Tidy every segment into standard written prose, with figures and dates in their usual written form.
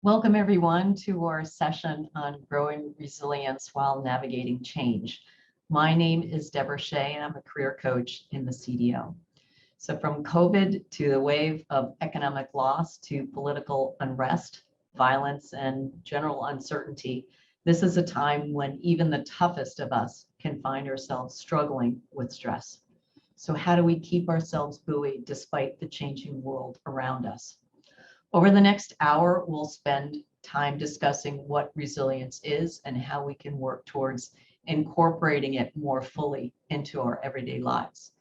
Welcome everyone to our session on growing resilience while navigating change. My name is Deborah Shea and I'm a career coach in the CDO. So from COVID to the wave of economic loss to political unrest, violence, and general uncertainty, this is a time when even the toughest of us can find ourselves struggling with stress. So how do we keep ourselves buoyed despite the changing world around us? Over the next hour, we'll spend time discussing what resilience is and how we can work towards incorporating it more fully into our everyday lives.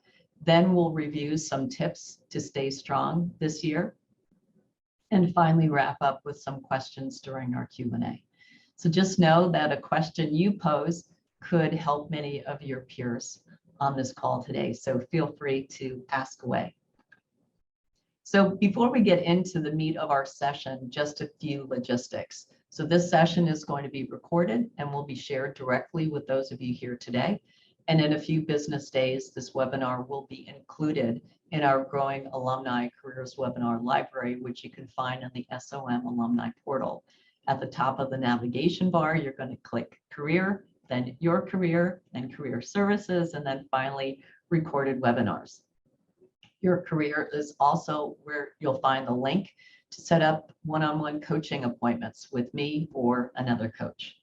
Then we'll review some tips to stay strong this year. And finally, wrap up with some questions during our Q&A. So just know that a question you pose could help many of your peers on this call today. So feel free to ask away. So before we get into the meat of our session, just a few logistics. So this session is going to be recorded and will be shared directly with those of you here today. And in a few business days, this webinar will be included in our Growing Alumni Careers webinar library, which you can find on the SOM alumni portal. At the top of the navigation bar, you're going to click Career, then Your Career, then Career Services, and then finally Recorded Webinars. Your Career is also where you'll find the link to set up one-on-one coaching appointments with me or another coach.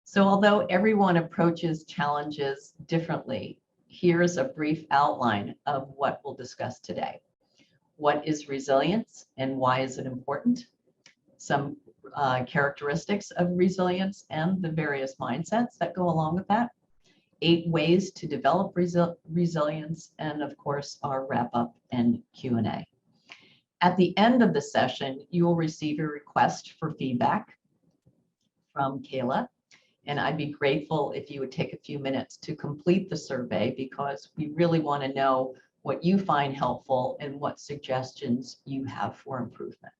So although everyone approaches challenges differently, here's a brief outline of what we'll discuss today. What is resilience and why is it important? Some characteristics of resilience and the various mindsets that go along with that. 8 ways to develop resilience, and of course, our wrap-up and Q&A. At the end of the session, you will receive a request for feedback from Kayla, and I'd be grateful if you would take a few minutes to complete the survey because we really want to know what you find helpful and what suggestions you have for improvement.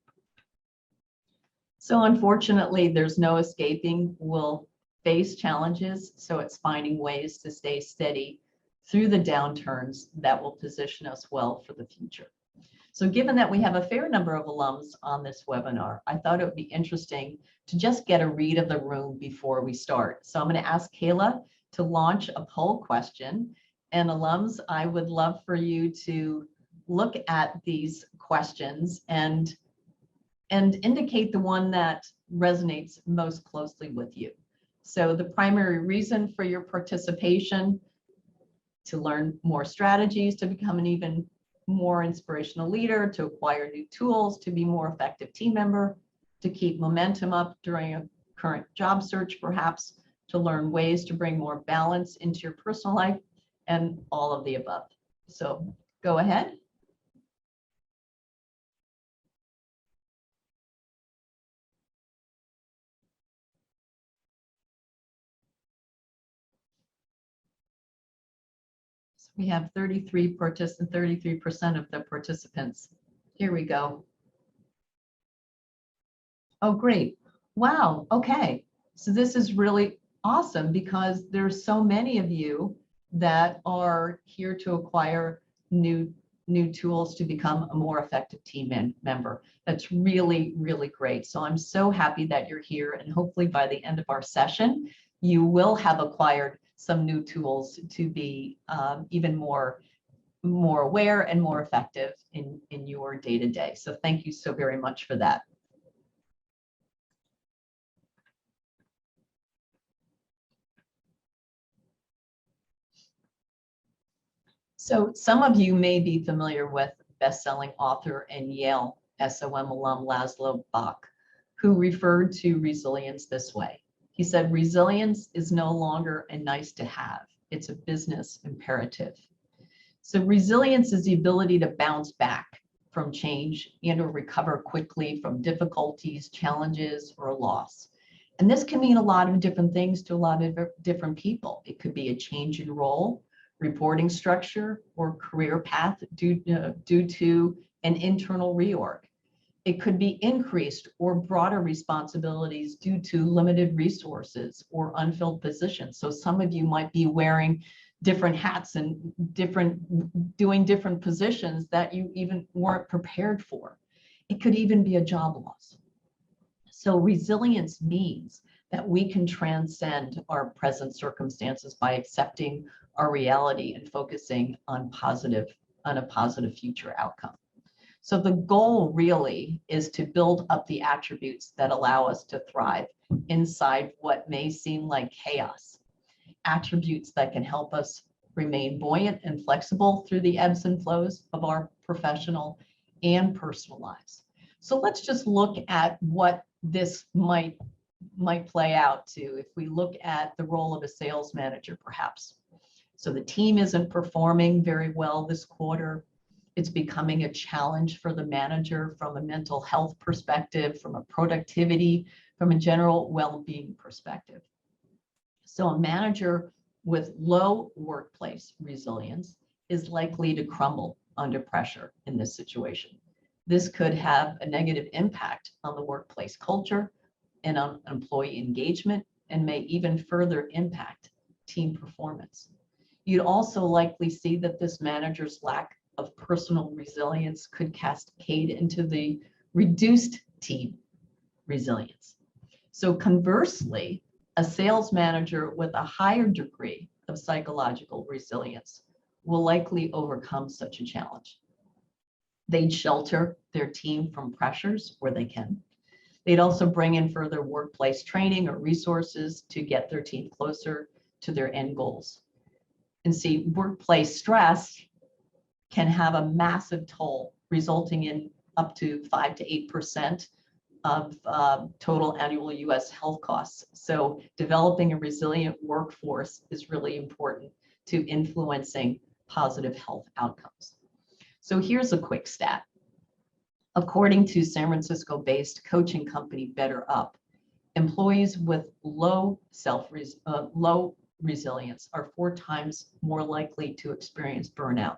So unfortunately, there's no escaping. We'll face challenges, so it's finding ways to stay steady through the downturns that will position us well for the future. So given that we have a fair number of alums on this webinar, I thought it would be interesting to just get a read of the room before we start. So I'm going to ask Kayla to launch a poll question. And alums, I would love for you to look at these questions and indicate the one that resonates most closely with you. So the primary reason for your participation: to learn more strategies, to become an even more inspirational leader, to acquire new tools, to be more effective team member, to keep momentum up during a current job search, perhaps, to learn ways to bring more balance into your personal life, and all of the above. So go ahead. We have 33% of the participants. Here we go. Oh, great. Wow. Okay. So this is really awesome because there's so many of you that are here to acquire new tools to become a more effective team member. That's really, really great. So I'm so happy that you're here, and hopefully by the end of our session, you will have acquired some new tools to be even more aware and more effective in your day-to-day. So thank you so very much for that. So some of you may be familiar with best-selling author and Yale SOM alum Laszlo Bock, who referred to resilience this way. He said, resilience is no longer a nice to have, it's a business imperative. So resilience is the ability to bounce back from change and or recover quickly from difficulties, challenges, or loss. And this can mean a lot of different things to a lot of different people. It could be a change in role, reporting structure, or career path due to an internal reorg. It could be increased or broader responsibilities due to limited resources or unfilled positions. So some of you might be wearing different hats and doing different positions that you even weren't prepared for. It could even be a job loss. So resilience means that we can transcend our present circumstances by accepting our reality and focusing on a positive future outcome. So the goal really is to build up the attributes that allow us to thrive inside what may seem like chaos. Attributes that can help us remain buoyant and flexible through the ebbs and flows of our professional and personal lives. So let's just look at what this might play out to if we look at the role of a sales manager, perhaps. So the team isn't performing very well this quarter. It's becoming a challenge for the manager from a mental health perspective, from a productivity, from a general well-being perspective. So a manager with low workplace resilience is likely to crumble under pressure in this situation. This could have a negative impact on the workplace culture and on employee engagement, and may even further impact team performance. You'd also likely see that this manager's lack of personal resilience could cascade into the reduced team resilience. So conversely, a sales manager with a higher degree of psychological resilience will likely overcome such a challenge. They'd shelter their team from pressures where they can. They'd also bring in further workplace training or resources to get their team closer to their end goals. And see, workplace stress can have a massive toll, resulting in up to 5 to 8% of total annual US health costs. So developing a resilient workforce is really important to influencing positive health outcomes. So here's a quick stat. According to San Francisco-based coaching company BetterUp, employees with low resilience are 4 times more likely to experience burnout.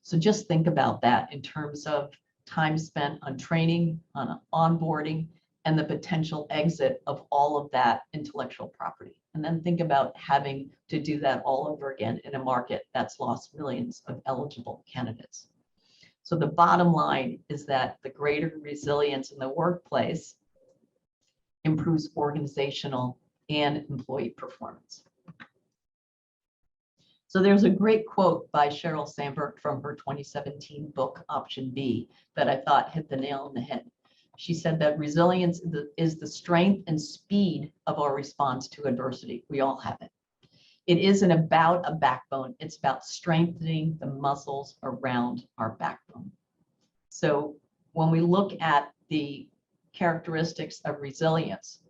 So just think about that in terms of time spent on training, on onboarding, and the potential exit of all of that intellectual property. And then think about having to do that all over again in a market that's lost millions of eligible candidates. So the bottom line is that the greater resilience in the workplace improves organizational and employee performance. So there's a great quote by Sheryl Sandberg from her 2017 book, Option B, that I thought hit the nail on the head. She said that resilience is the strength and speed of our response to adversity. We all have it. It isn't about a backbone. It's about strengthening the muscles around our backbone. So when we look at the characteristics of resilience,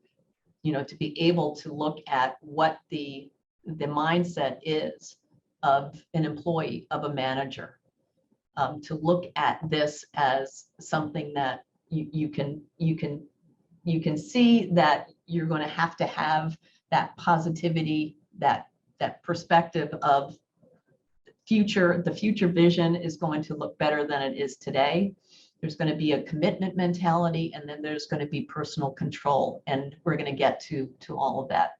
to be able to look at what the mindset is of an employee, of a manager, to look at this as something that you can see that you're going to have that positivity, that perspective of the future vision is going to look better than it is today. There's going to be a commitment mentality, and then there's going to be personal control, and we're going to get to all of that.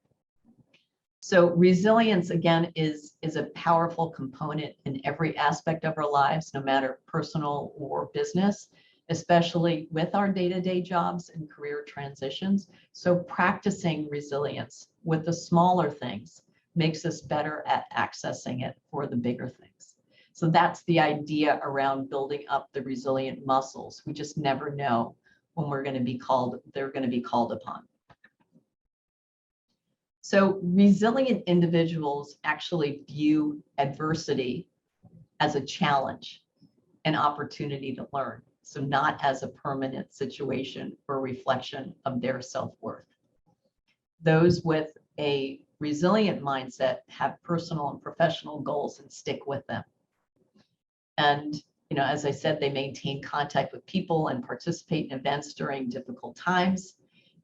So resilience, again, is a powerful component in every aspect of our lives, no matter personal or business, especially with our day-to-day jobs and career transitions. So practicing resilience with the smaller things makes us better at accessing it for the bigger things. So that's the idea around building up the resilient muscles. We just never know when they're going to be called upon. So resilient individuals actually view adversity as a challenge, an opportunity to learn. So not as a permanent situation or reflection of their self-worth. Those with a resilient mindset have personal and professional goals and stick with them. And, as I said, they maintain contact with people and participate in events during difficult times.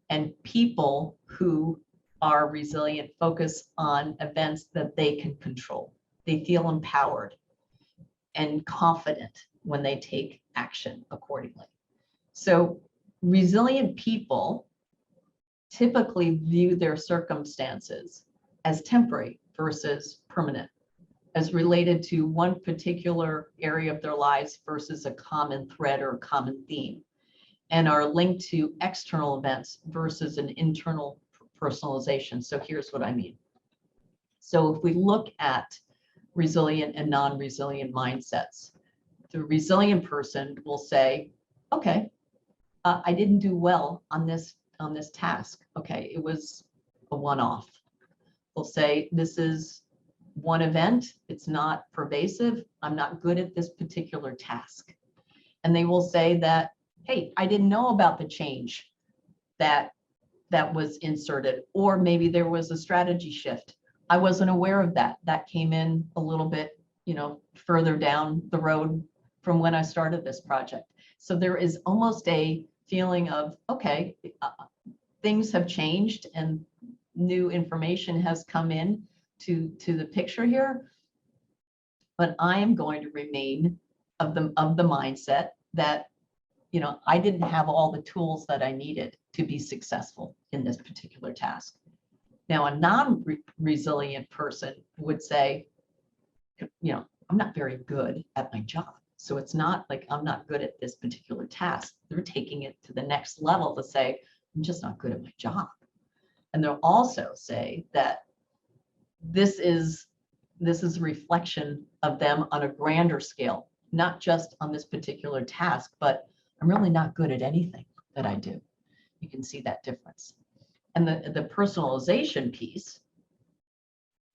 And people who are resilient focus on events that they can control. They feel empowered and confident when they take action accordingly. So resilient people typically view their circumstances as temporary versus permanent, as related to one particular area of their lives versus a common thread or a common theme. and are linked to external events versus an internal personalization. So here's what I mean. So if we look at resilient and non-resilient mindsets, the resilient person will say, okay, I didn't do well on this task. Okay, it was a one-off. They'll say, this is one event, it's not pervasive, I'm not good at this particular task. And they will say that, hey, I didn't know about the change that was inserted, or maybe there was a strategy shift. I wasn't aware of that. That came in a little bit, further down the road from when I started this project. So there is almost a feeling of, okay, things have changed and new information has come in to the picture here, but I am going to remain of the mindset that, I didn't have all the tools that I needed to be successful in this particular task. Now, a non-resilient person would say, I'm not very good at my job. So it's not like I'm not good at this particular task. They're taking it to the next level to say, I'm just not good at my job. And they'll also say that this is a reflection of them on a grander scale, not just on this particular task, but I'm really not good at anything that I do. You can see that difference. And the personalization piece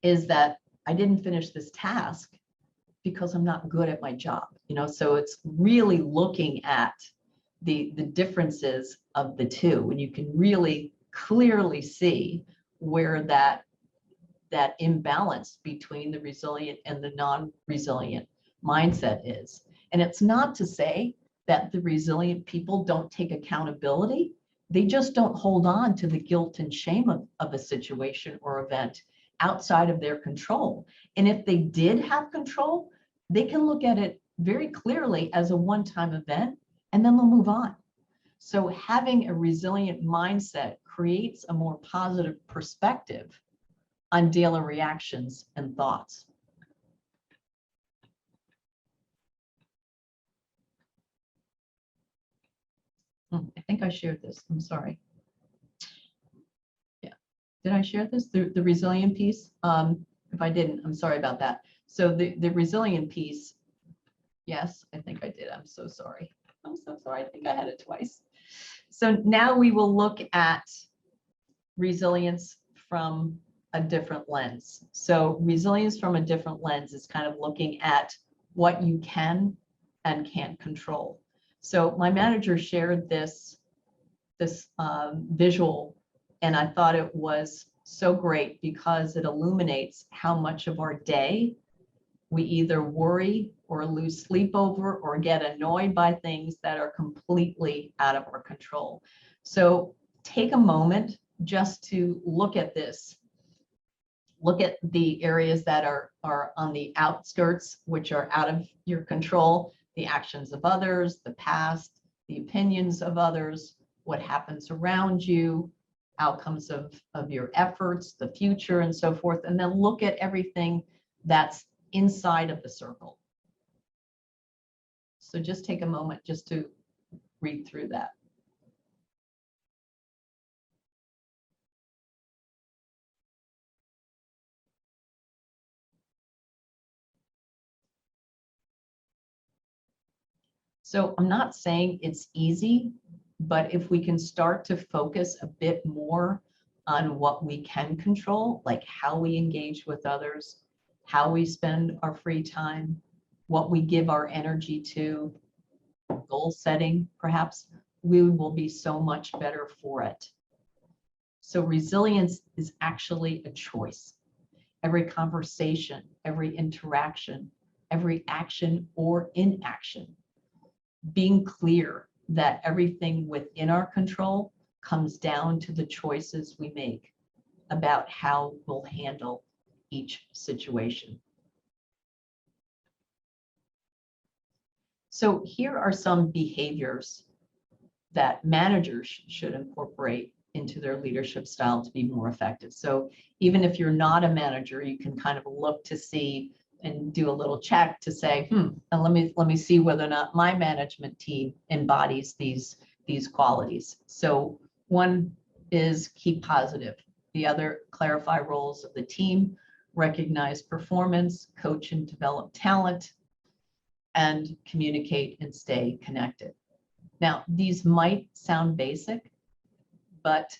is that I didn't finish this task because I'm not good at my job. So it's really looking at the differences of the two, and you can really clearly see where that imbalance between the resilient and the non-resilient mindset is. And it's not to say that the resilient people don't take accountability. They just don't hold on to the guilt and shame of a situation or event outside of their control. And if they did have control, they can look at it very clearly as a one-time event, and then they'll move on. So having a resilient mindset creates a more positive perspective on daily reactions and thoughts. I think I shared this. I'm sorry. Yeah. Did I share this? The resilient piece? If I didn't, I'm sorry about that. So the resilient piece, yes, I think I did. I'm so sorry. I'm so sorry. I think I had it twice. So now we will look at resilience from a different lens. So resilience from a different lens is kind of looking at what you can and can't control. So my manager shared this visual, and I thought it was so great because it illuminates how much of our day we either worry or lose sleep over or get annoyed by things that are completely out of our control. So take a moment just to look at this. Look at the areas that are on the outskirts, which are out of your control, the actions of others, the past, the opinions of others, what happens around you, outcomes of your efforts, the future, and so forth. And then look at everything that's inside of the circle. So just take a moment just to read through that. So I'm not saying it's easy, but if we can start to focus a bit more on what we can control, like how we engage with others, how we spend our free time, what we give our energy to, goal setting, perhaps, we will be so much better for it. So resilience is actually a choice. Every conversation, every interaction, every action or inaction, being clear that everything within our control comes down to the choices we make about how we'll handle each situation. So here are some behaviors that managers should incorporate into their leadership style to be more effective. So even if you're not a manager, you can kind of look to see and do a little check to say, and let me see whether or not my management team embodies these these qualities. So one is keep positive. The other, clarify roles of the team, recognize performance, coach and develop talent, and communicate and stay connected. Now, these might sound basic, but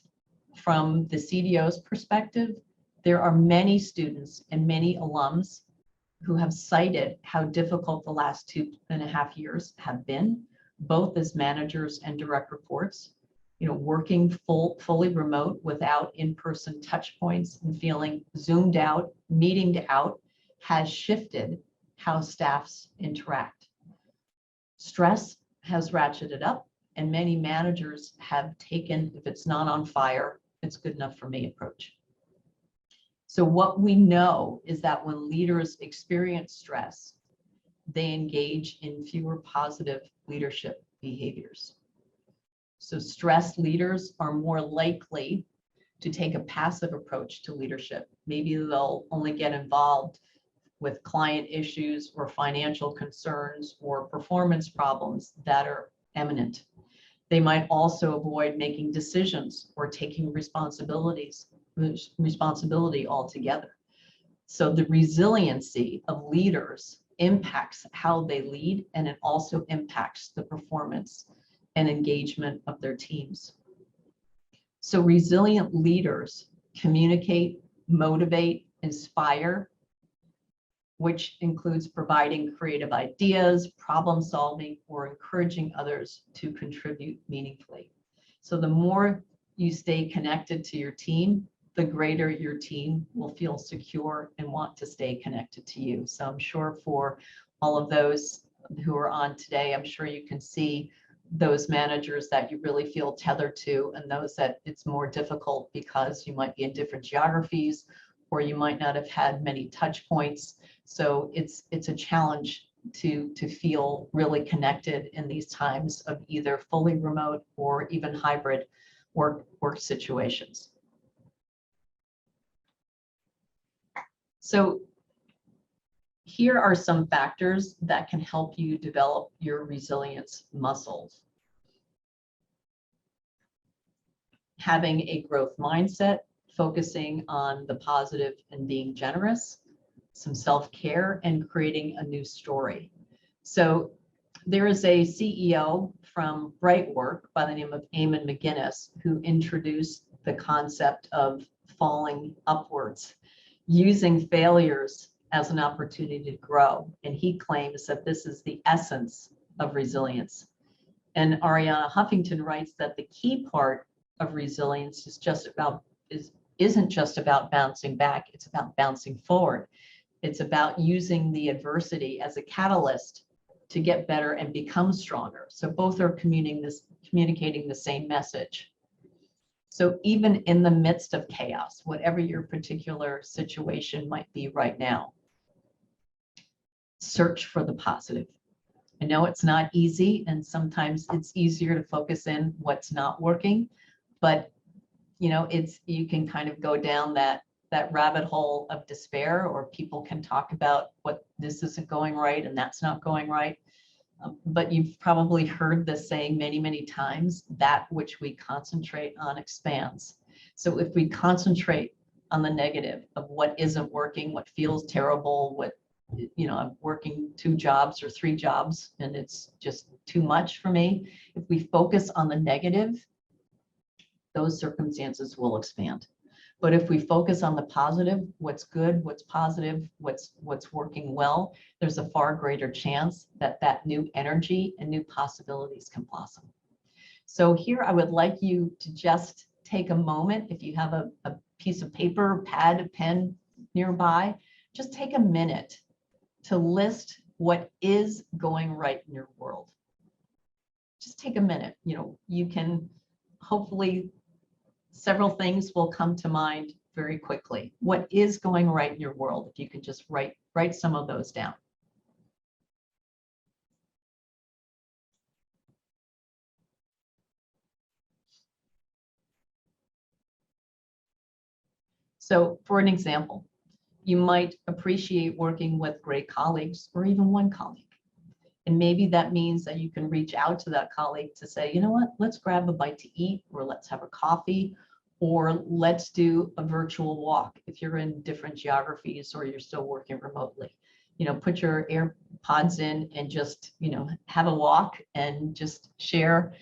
from the CDO's perspective, there are many students and many alums who have cited how difficult the last 2.5 years have been, both as managers and direct reports. Working fully remote without in-person touch points and feeling zoomed out, meetinged out, has shifted how staffs interact. Stress has ratcheted up, and many managers have taken, if it's not on fire, it's good enough for me approach. So what we know is that when leaders experience stress, they engage in fewer positive leadership behaviors. So stressed leaders are more likely to take a passive approach to leadership. Maybe they'll only get involved with client issues or financial concerns or performance problems that are imminent. They might also avoid making decisions or taking responsibility altogether. So the resiliency of leaders impacts how they lead, and it also impacts the performance and engagement of their teams. So resilient leaders communicate, motivate, inspire, which includes providing creative ideas, problem solving, or encouraging others to contribute meaningfully. So the more you stay connected to your team, the greater your team will feel secure and want to stay connected to you. So I'm sure for all of those who are on today, I'm sure you can see those managers that you really feel tethered to, and those that it's more difficult because you might be in different geographies or you might not have had many touch points. So it's a challenge to feel really connected in these times of either fully remote or even hybrid work situations. So here are some factors that can help you develop your resilience muscles. Having a growth mindset, focusing on the positive and being generous, some self-care, and creating a new story. So there is a CEO from Brightwork by the name of Eamon McGinnis who introduced the concept of falling upwards, using failures as an opportunity to grow. And he claims that this is the essence of resilience. And Ariana Huffington writes that the key part of resilience isn't just about bouncing back, it's about bouncing forward. It's about using the adversity as a catalyst to get better and become stronger. So both are communicating the same message. So even in the midst of chaos, whatever your particular situation might be right now, search for the positive. I know it's not easy, and sometimes it's easier to focus in what's not working, but you can kind of go down that rabbit hole of despair, or people can talk about what this isn't going right and that's not going right. But you've probably heard this saying many, many times, that which we concentrate on expands. So if we concentrate on the negative of what isn't working, what feels terrible, I'm working 2 jobs or 3 jobs and it's just too much for me. If we focus on the negative, those circumstances will expand. But if we focus on the positive, what's good, what's positive, what's working well, there's a far greater chance that new energy and new possibilities can blossom. So here I would like you to just take a moment, if you have a piece of paper, pad, a pen nearby, just take a minute to list what is going right in your world. Just take a minute. You can hopefully several things will come to mind very quickly. What is going right in your world? If you can just write some of those down. So for an example, you might appreciate working with great colleagues or even one colleague. And maybe that means that you can reach out to that colleague to say, you know what, let's grab a bite to eat, or let's have a coffee, or let's do a virtual walk if you're in different geographies or you're still working remotely. Put your AirPods in and just, have a walk and just share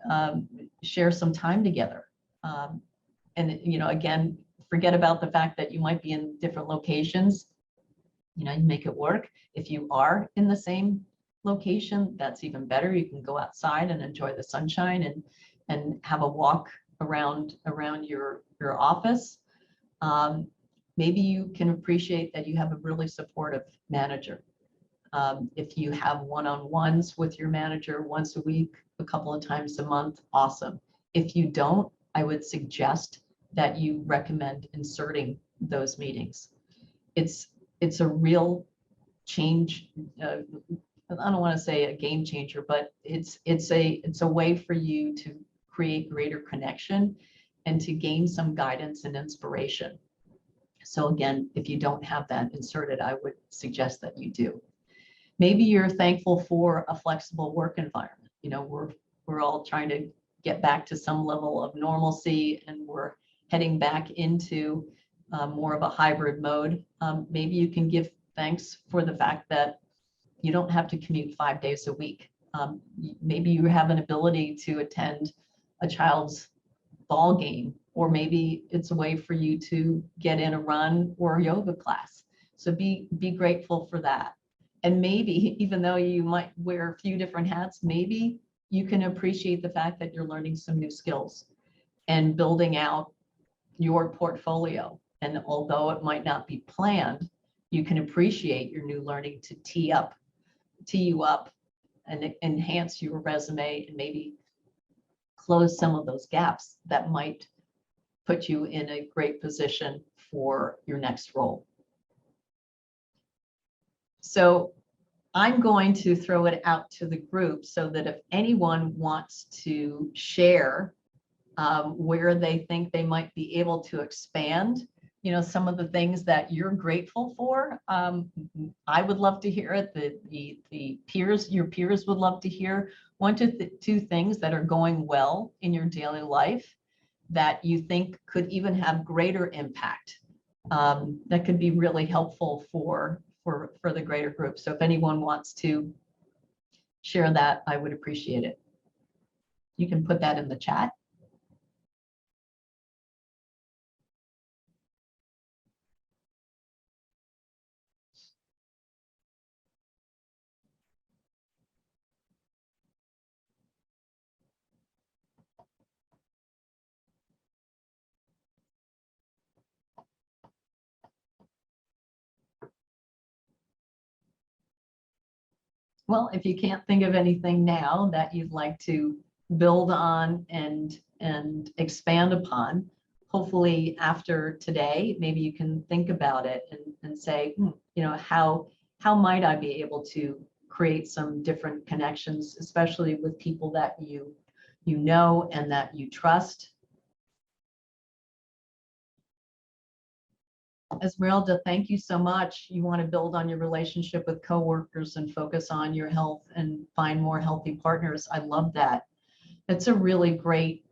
some time together. And, again, forget about the fact that you might be in different locations. You make it work. If you are in the same location, that's even better. You can go outside and enjoy the sunshine and have a walk around your office. Maybe you can appreciate that you have a really supportive manager. If you have one-on-ones with your manager once a week, a couple of times a month, awesome. If you don't, I would suggest that you recommend inserting those meetings. It's a real change. I don't want to say a game changer, but it's a way for you to create greater connection and to gain some guidance and inspiration. So again, if you don't have that inserted, I would suggest that you do. Maybe you're thankful for a flexible work environment. We're all trying to get back to some level of normalcy, and we're heading back into more of a hybrid mode. Maybe you can give thanks for the fact that you don't have to commute 5 days a week. Maybe you have an ability to attend a child's ball game, or maybe it's a way for you to get in a run or a yoga class. So be grateful for that. And maybe, even though you might wear a few different hats, maybe you can appreciate the fact that you're learning some new skills and building out your portfolio. And although it might not be planned, you can appreciate your new learning to tee you up and enhance your resume, and maybe close some of those gaps that might put you in a great position for your next role. So I'm going to throw it out to the group so that if anyone wants to share where they think they might be able to expand, some of the things that you're grateful for, I would love to hear it. Your peers would love to hear one to two things that are going well in your daily life that you think could even have greater impact. That could be really helpful for the greater group. So if anyone wants to share that, I would appreciate it. You can put that in the chat. Well, if you can't think of anything now that you'd like to build on and expand upon, hopefully after today, maybe you can think about it and say, how might I be able to create some different connections, especially with people that you know and that you trust. Esmeralda, thank you so much. You want to build on your relationship with coworkers and focus on your health and find more healthy partners. I love that. It's a really great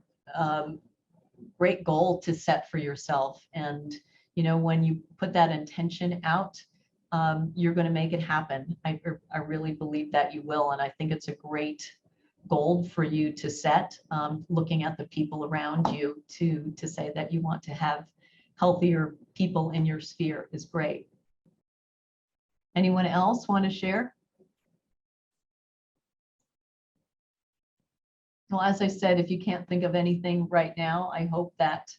goal to set for yourself. And, when you put that intention out, you're going to make it happen. I really believe that you will. And I think it's a great goal for you to set, looking at the people around you to say that you want to have healthier people in your sphere is great. Anyone else want to share? Well, as I said, if you can't think of anything right now, I hope that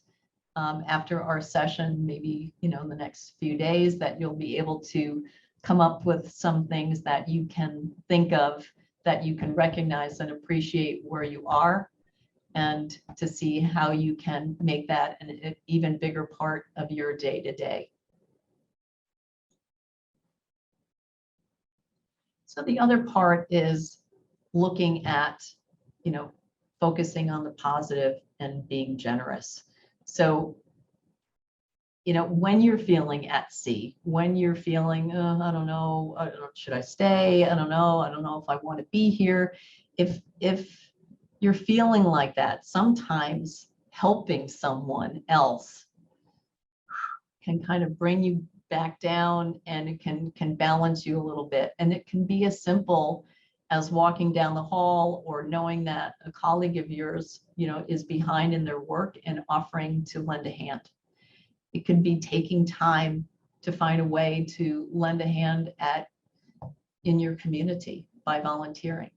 after our session, maybe in the next few days, that you'll be able to come up with some things that you can think of, that you can recognize and appreciate where you are, and to see how you can make that an even bigger part of your day-to-day. So the other part is looking at, focusing on the positive and being generous. So when you're feeling at sea, when you're feeling, I don't know, should I stay? I don't know if I want to be here. If you're feeling like that, sometimes helping someone else can kind of bring you back down, and it can balance you a little bit. And it can be as simple as walking down the hall, or knowing that a colleague of yours, is behind in their work and offering to lend a hand. It could be taking time to find a way to lend a hand in your community by volunteering.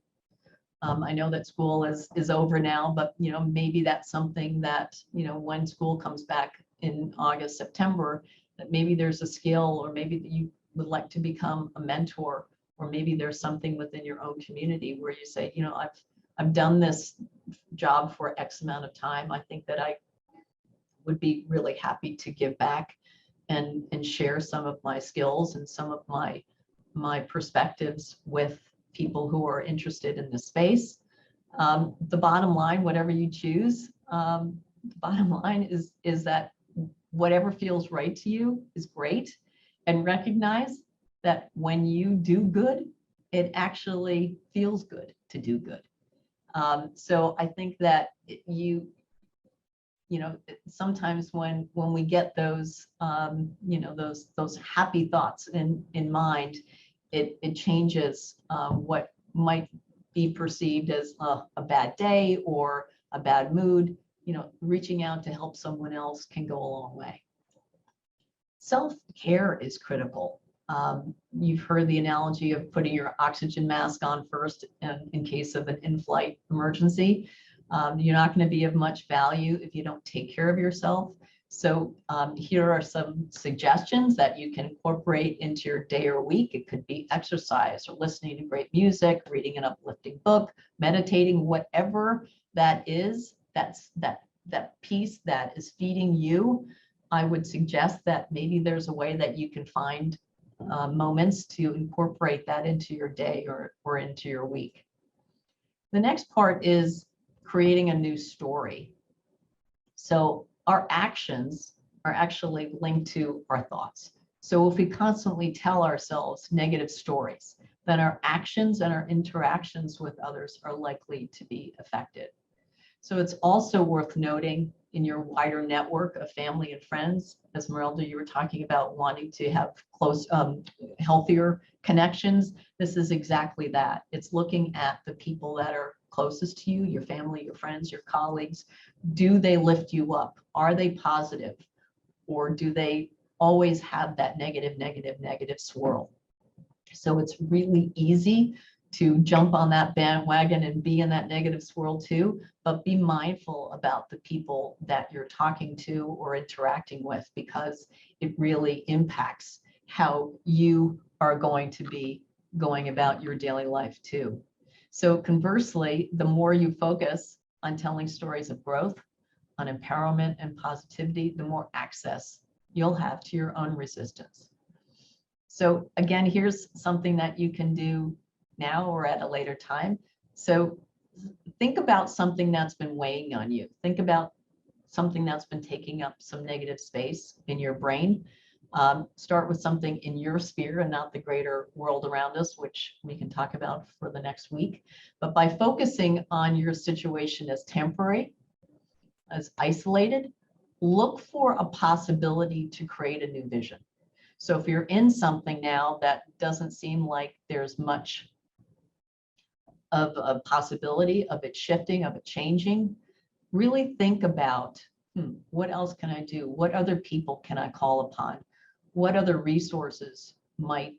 I know that school is over now, but maybe that's something that when school comes back in August, September, that maybe there's a skill, or maybe that you would like to become a mentor, or maybe there's something within your own community where you say, I've done this job for X amount of time. I think that I would be really happy to give back and share some of my skills and some of my perspectives with people who are interested in this space. The bottom line, whatever you choose, the bottom line is that whatever feels right to you is great, and recognize that when you do good, it actually feels good to do good. So I think that sometimes when we get those, those happy thoughts in mind, it changes what might be perceived as a bad day or a bad mood. Reaching out to help someone else can go a long way. Self-care is critical. You've heard the analogy of putting your oxygen mask on first in case of an in-flight emergency. You're not going to be of much value if you don't take care of yourself. So here are some suggestions that you can incorporate into your day or week. It could be exercise, or listening to great music, reading an uplifting book, meditating, whatever that is, that piece that is feeding you. I would suggest that maybe there's a way that you can find moments to incorporate that into your day or into your week. The next part is creating a new story. So our actions are actually linked to our thoughts. So if we constantly tell ourselves negative stories, then our actions and our interactions with others are likely to be affected. So it's also worth noting in your wider network of family and friends, as Merelda, you were talking about wanting to have close, healthier connections. This is exactly that. It's looking at the people that are closest to you, your family, your friends, your colleagues. Do they lift you up? Are they positive? Or do they always have that negative swirl? So it's really easy to jump on that bandwagon and be in that negative swirl too, but be mindful about the people that you're talking to or interacting with, because it really impacts how you are going to be going about your daily life too. So conversely, the more you focus on telling stories of growth, on empowerment and positivity, the more access you'll have to your own resistance. So again, here's something that you can do now or at a later time. So think about something that's been weighing on you. Think about something that's been taking up some negative space in your brain. Start with something in your sphere and not the greater world around us, which we can talk about for the next week. But by focusing on your situation as temporary, as isolated, look for a possibility to create a new vision. So if you're in something now that doesn't seem like there's much of a possibility of it shifting, of it changing, really think about, what else can I do? What other people can I call upon? What other resources might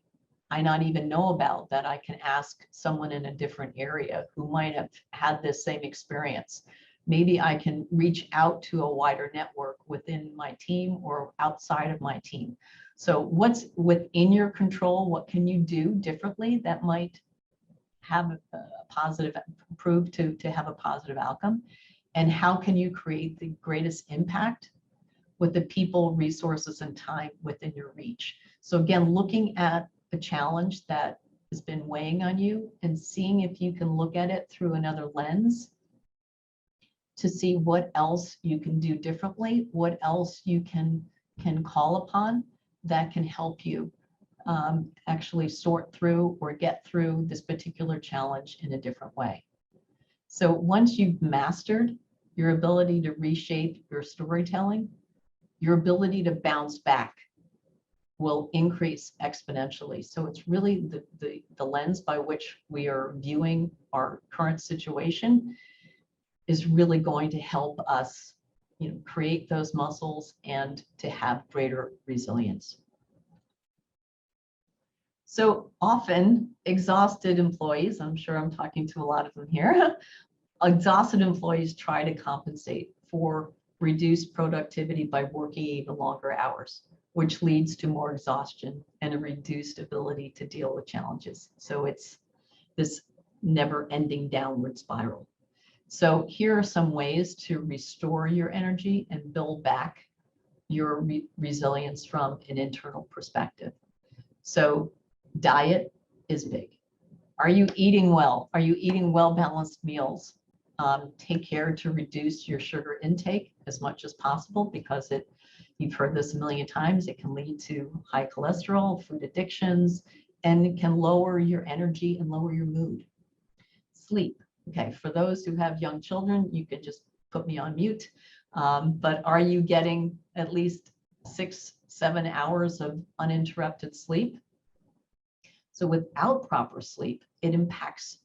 I not even know about that I can ask someone in a different area who might have had this same experience? Maybe I can reach out to a wider network within my team or outside of my team. So what's within your control? What can you do differently that might have a positive, prove to have a positive outcome? And how can you create the greatest impact with the people, resources, and time within your reach? So again, looking at a challenge that has been weighing on you and seeing if you can look at it through another lens to see what else you can do differently, what else you can can call upon that can help you actually sort through or get through this particular challenge in a different way. So once you've mastered your ability to reshape your storytelling, your ability to bounce back will increase exponentially. So it's really the lens by which we are viewing our current situation is really going to help us, create those muscles and to have greater resilience. So often exhausted employees, I'm sure I'm talking to a lot of them here, exhausted employees try to compensate for reduced productivity by working even longer hours, which leads to more exhaustion and a reduced ability to deal with challenges. So it's this never-ending downward spiral. So here are some ways to restore your energy and build back your resilience from an internal perspective. So diet is big. Are you eating well? Are you eating well-balanced meals? Take care to reduce your sugar intake as much as possible because you've heard this a million times, it can lead to high cholesterol, food addictions, and it can lower your energy and lower your mood. Sleep. Okay, for those who have young children, you could just put me on mute. But are you getting at least 6-7 hours of uninterrupted sleep? So without proper sleep, it impacts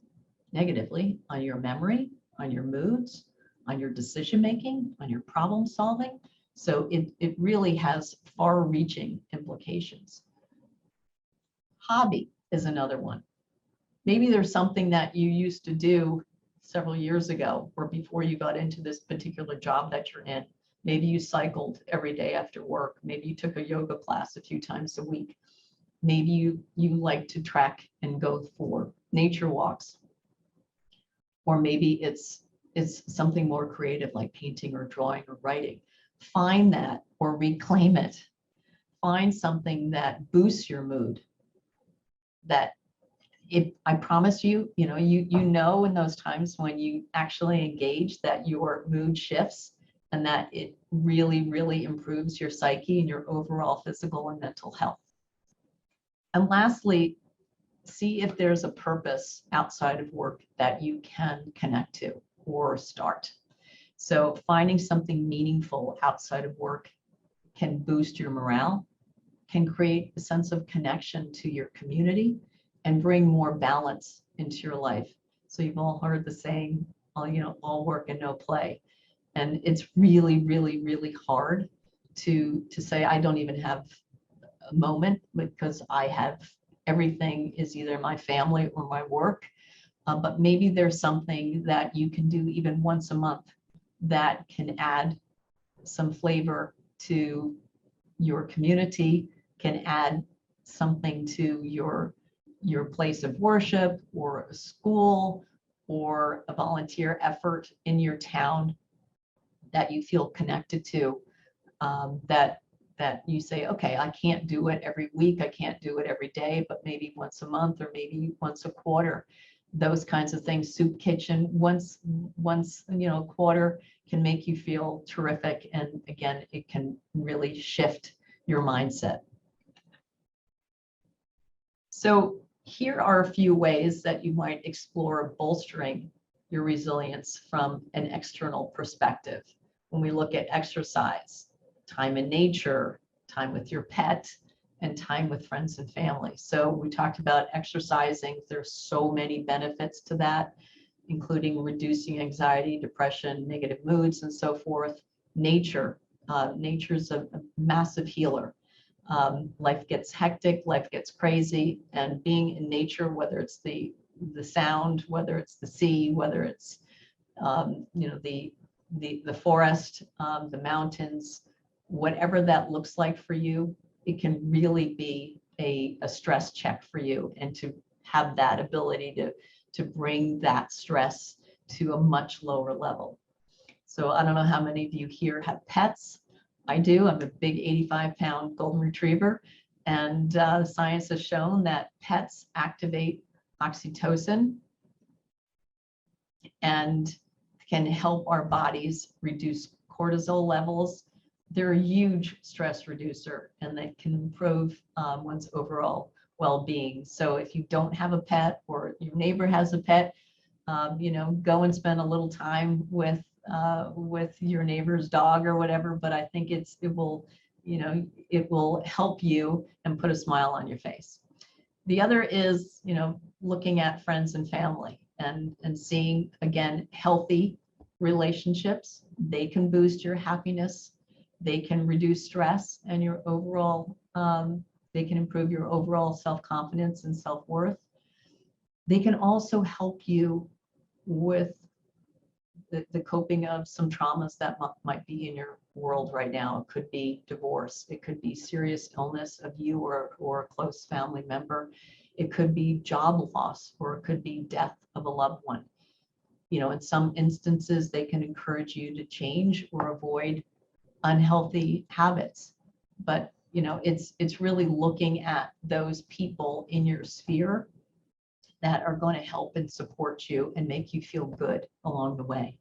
negatively on your memory, on your moods, on your decision-making, on your problem solving. So it really has far-reaching implications. Hobby is another one. Maybe there's something that you used to do several years ago or before you got into this particular job that you're in. Maybe you cycled every day after work. Maybe you took a yoga class a few times a week. Maybe you like to track and go for nature walks. Or maybe it's something more creative like painting or drawing or writing. Find that or reclaim it. Find something that boosts your mood. That I promise you, you know in those times when you actually engage that your mood shifts and that it really, really improves your psyche and your overall physical and mental health. And lastly, see if there's a purpose outside of work that you can connect to or start. So finding something meaningful outside of work can boost your morale, can create a sense of connection to your community, and bring more balance into your life. So you've all heard the saying, all work and no play. And it's really, really, really hard to say, I don't even have a moment because I have everything is either my family or my work. But maybe there's something that you can do even once a month that can add some flavor to your community, can add something to your place of worship or a school or a volunteer effort in your town that you feel connected to, that you say, okay, I can't do it every week, I can't do it every day, but maybe once a month or maybe once a quarter. Those kinds of things. Soup kitchen once a quarter can make you feel terrific, and again, it can really shift your mindset. So here are a few ways that you might explore bolstering your resilience from an external perspective. When we look at exercise, time in nature, time with your pet, and time with friends and family. So we talked about exercising. There's so many benefits to that, including reducing anxiety, depression, negative moods, and so forth. Nature, nature's a massive healer. Life gets hectic, life gets crazy, and being in nature, whether it's the sound, whether it's the sea, whether it's the forest, the mountains, whatever that looks like for you, it can really be a stress check for you, and to have that ability to bring that stress to a much lower level. So I don't know how many of you here have pets. I do. I'm a big 85-pound golden retriever, and science has shown that pets activate oxytocin and can help our bodies reduce cortisol levels, they're a huge stress reducer, and they can improve one's overall well-being. So if you don't have a pet or your neighbor has a pet, go and spend a little time with your neighbor's dog or whatever. But I think it will help you and put a smile on your face. The other is, looking at friends and family and seeing, again, healthy relationships. They can boost your happiness. They can reduce stress and your overall, they can improve your overall self-confidence and self-worth. They can also help you with the coping of some traumas that might be in your world right now. It could be divorce. It could be serious illness of you or a close family member. It could be job loss, or it could be death of a loved one. In some instances, they can encourage you to change or avoid unhealthy habits. But, it's really looking at those people in your sphere that are going to help and support you and make you feel good along the way.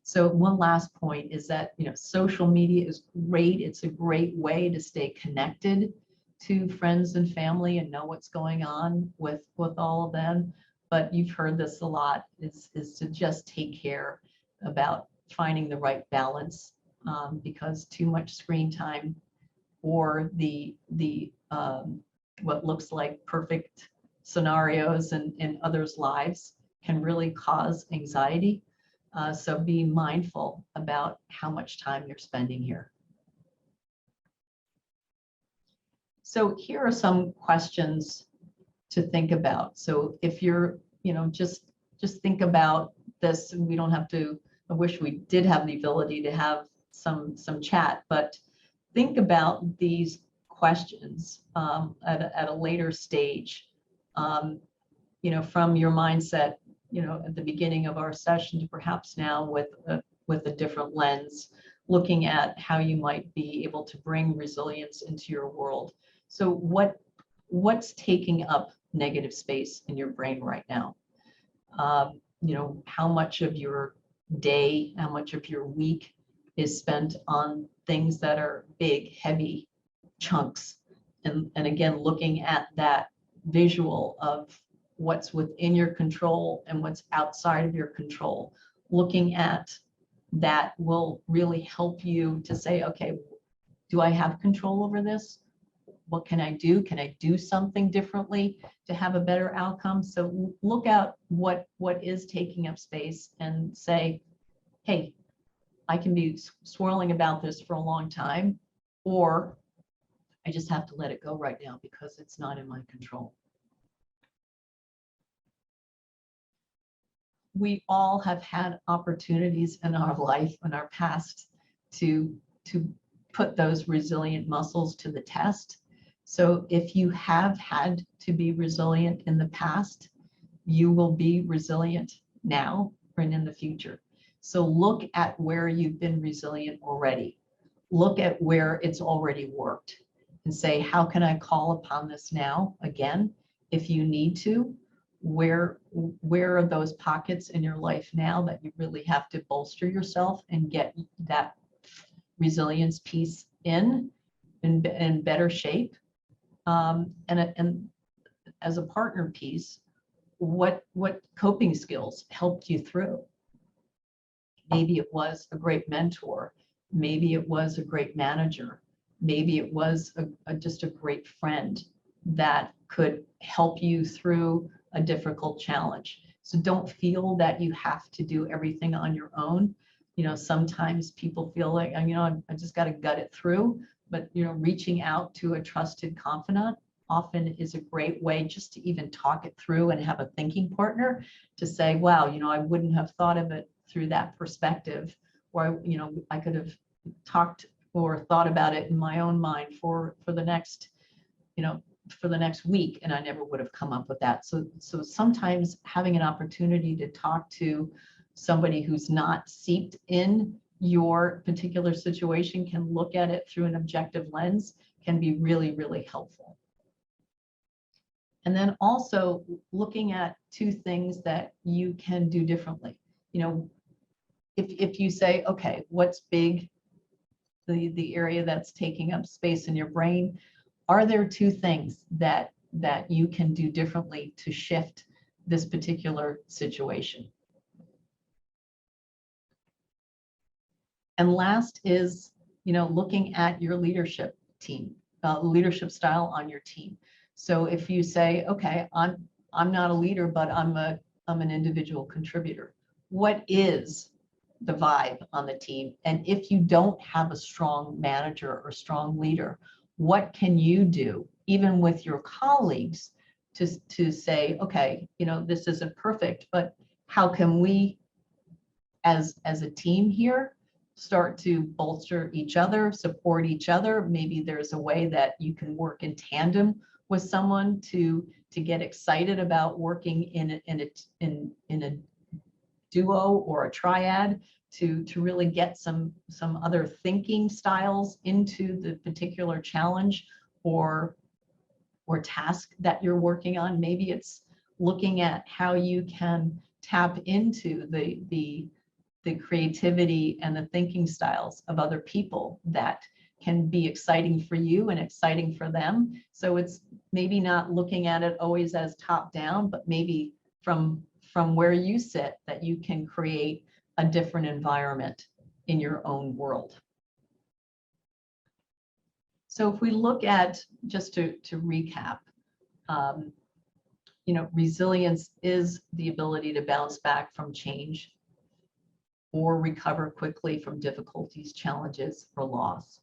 So one last point is that, social media is great. It's a great way to stay connected to friends and family and know what's going on with all of them. But you've heard this a lot, is to just take care about finding the right balance, because too much screen time or the what looks like perfect scenarios in others' lives can really cause anxiety. So be mindful about how much time you're spending here. So here are some questions to think about. So if you're, just think about this. We don't have to, I wish we did have the ability to have some chat, but think about these questions at a later stage. From your mindset, at the beginning of our session to perhaps now with a different lens, looking at how you might be able to bring resilience into your world. So what's taking up negative space in your brain right now? How much of your day, how much of your week is spent on things that are big, heavy chunks? And again, looking at that visual of what's within your control and what's outside of your control. Looking at that will really help you to say, okay, do I have control over this? What can I do? Can I do something differently to have a better outcome? So look at what is taking up space and say, hey, I can be swirling about this for a long time, or I just have to let it go right now because it's not in my control. We all have had opportunities in our life, in our past, to put those resilient muscles to the test. So if you have had to be resilient in the past, you will be resilient now and in the future. So look at where you've been resilient already. Look at where it's already worked and say, how can I call upon this now again? If you need to, where are those pockets in your life now that you really have to bolster yourself and get that resilience piece in better shape? And as a partner piece, what coping skills helped you through? Maybe it was a great mentor. Maybe it was a great manager. Maybe it was just a great friend that could help you through a difficult challenge. So don't feel that you have to do everything on your own. Sometimes people feel like, I just got to gut it through. But, reaching out to a trusted confidant often is a great way just to even talk it through and have a thinking partner to say, wow, I wouldn't have thought of it through that perspective, or, I could have talked or thought about it in my own mind for the next, for the next week, and I never would have come up with that. So sometimes having an opportunity to talk to somebody who's not seeped in your particular situation, can look at it through an objective lens, can be really, really helpful. And then also looking at two things that you can do differently. If you say, okay, what's big the area that's taking up space in your brain. Are there two things that you can do differently to shift this particular situation? And last is, looking at your leadership team, leadership style on your team. So if you say, okay, I'm not a leader, but I'm an individual contributor. What is the vibe on the team? And if you don't have a strong manager or strong leader, what can you do, even with your colleagues, to say, okay, this isn't perfect, but how can we, as a team here, start to bolster each other, support each other? Maybe there's a way that you can work in tandem with someone to get excited about working in a duo or a triad, to really get some other thinking styles into the particular challenge or task that you're working on. Maybe it's looking at how you can tap into the creativity and the thinking styles of other people that can be exciting for you and exciting for them. So it's maybe not looking at it always as top down, but maybe from where you sit, that you can create a different environment in your own world. So if we look at, just to recap, resilience is the ability to bounce back from change or recover quickly from difficulties, challenges, or loss.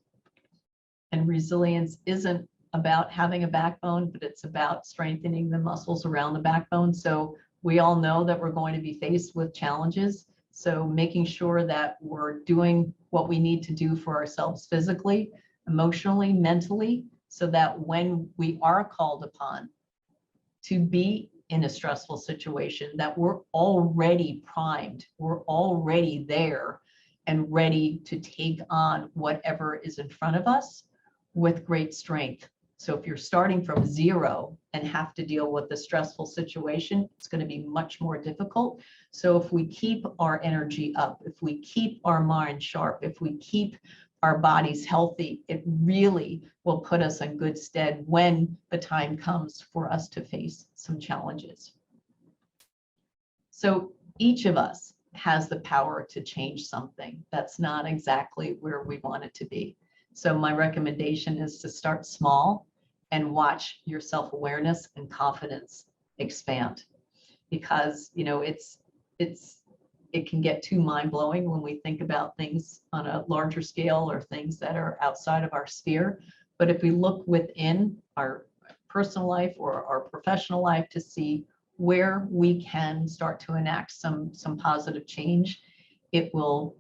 And resilience isn't about having a backbone, but it's about strengthening the muscles around the backbone. So we all know that we're going to be faced with challenges. So making sure that we're doing what we need to do for ourselves physically, emotionally, mentally, so that when we are called upon to be in a stressful situation, that we're already primed, we're already there and ready to take on whatever is in front of us with great strength. So if you're starting from zero and have to deal with a stressful situation, it's going to be much more difficult. So if we keep our energy up, if we keep our mind sharp, if we keep our bodies healthy, it really will put us in good stead when the time comes for us to face some challenges. So each of us has the power to change something that's not exactly where we want it to be. So my recommendation is to start small and watch your self-awareness and confidence expand, because it can get too mind-blowing when we think about things on a larger scale or things that are outside of our sphere. But if we look within our personal life or our professional life to see where we can start to enact some positive change, it will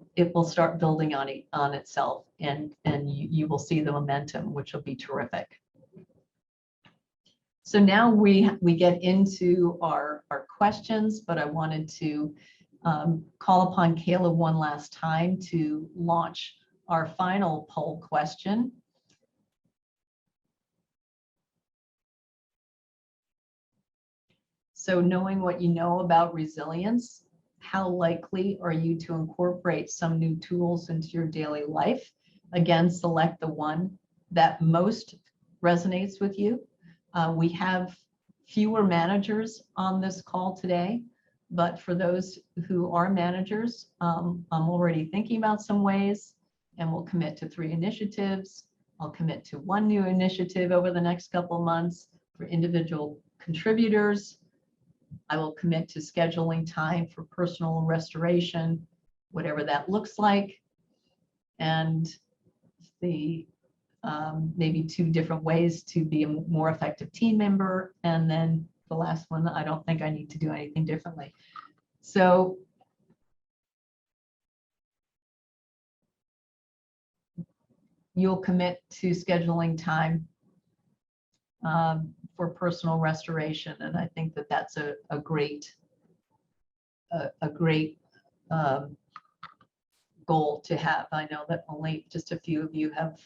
start building on itself, and you will see the momentum, which will be terrific. So now we get into our questions, but I wanted to call upon Kayla one last time to launch our final poll question. So knowing what you know about resilience, how likely are you to incorporate some new tools into your daily life? Again, select the one that most resonates with you. We have fewer managers on this call today, but for those who are managers, I'm already thinking about some ways, and we'll commit to 3 initiatives. I'll commit to 1 new initiative over the next couple of months. For individual contributors, I will commit to scheduling time for personal restoration, whatever that looks like, and the maybe 2 different ways to be a more effective team member. And then the last one, I don't think I need to do anything differently. So you'll commit to scheduling time for personal restoration. And I think that that's a great goal to have. I know that only just a few of you have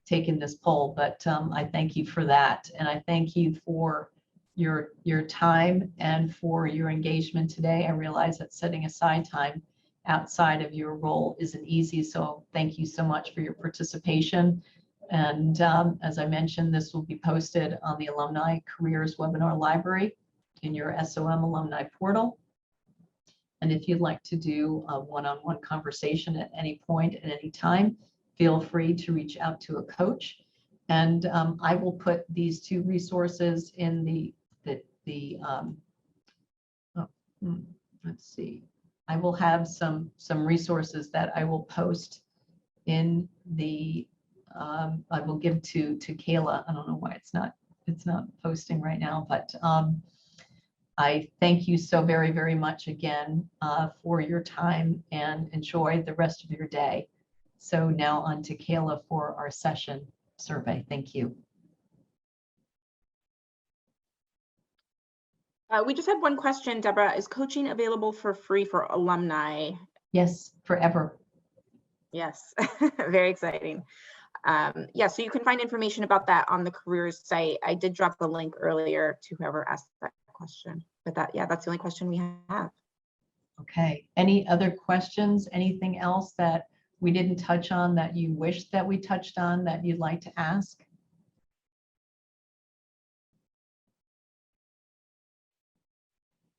taken this poll, but I thank you for that. And I thank you for your time and for your engagement today. I realize that setting aside time outside of your role isn't easy. So thank you so much for your participation. And as I mentioned, this will be posted on the Alumni Careers Webinar Library in your SOM alumni portal. And if you'd like to do a one-on-one conversation at any point, at any time, feel free to reach out to a coach. And I will put these two resources in let's see. I will have some resources that I will post in the I will give to Kayla. I don't know why it's not posting right now, but I thank you so very, very much again for your time, and enjoy the rest of your day. So now on to Kayla for our session survey. Thank you. We just had one question, Deborah. Is coaching available for free for alumni? Yes, forever. Yes, very exciting. Yeah, so you can find information about that on the careers site. I did drop the link earlier to whoever asked that question, but that's the only question we have. Okay, any other questions? Anything else that we didn't touch on that you wish that we touched on that you'd like to ask?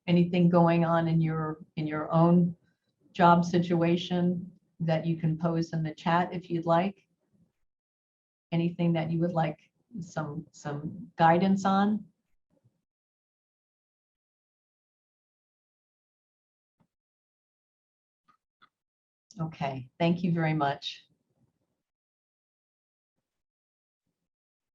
Anything going on in your own job situation that you can pose in the chat if you'd like? Anything that you would like some guidance on? Okay, thank you very much.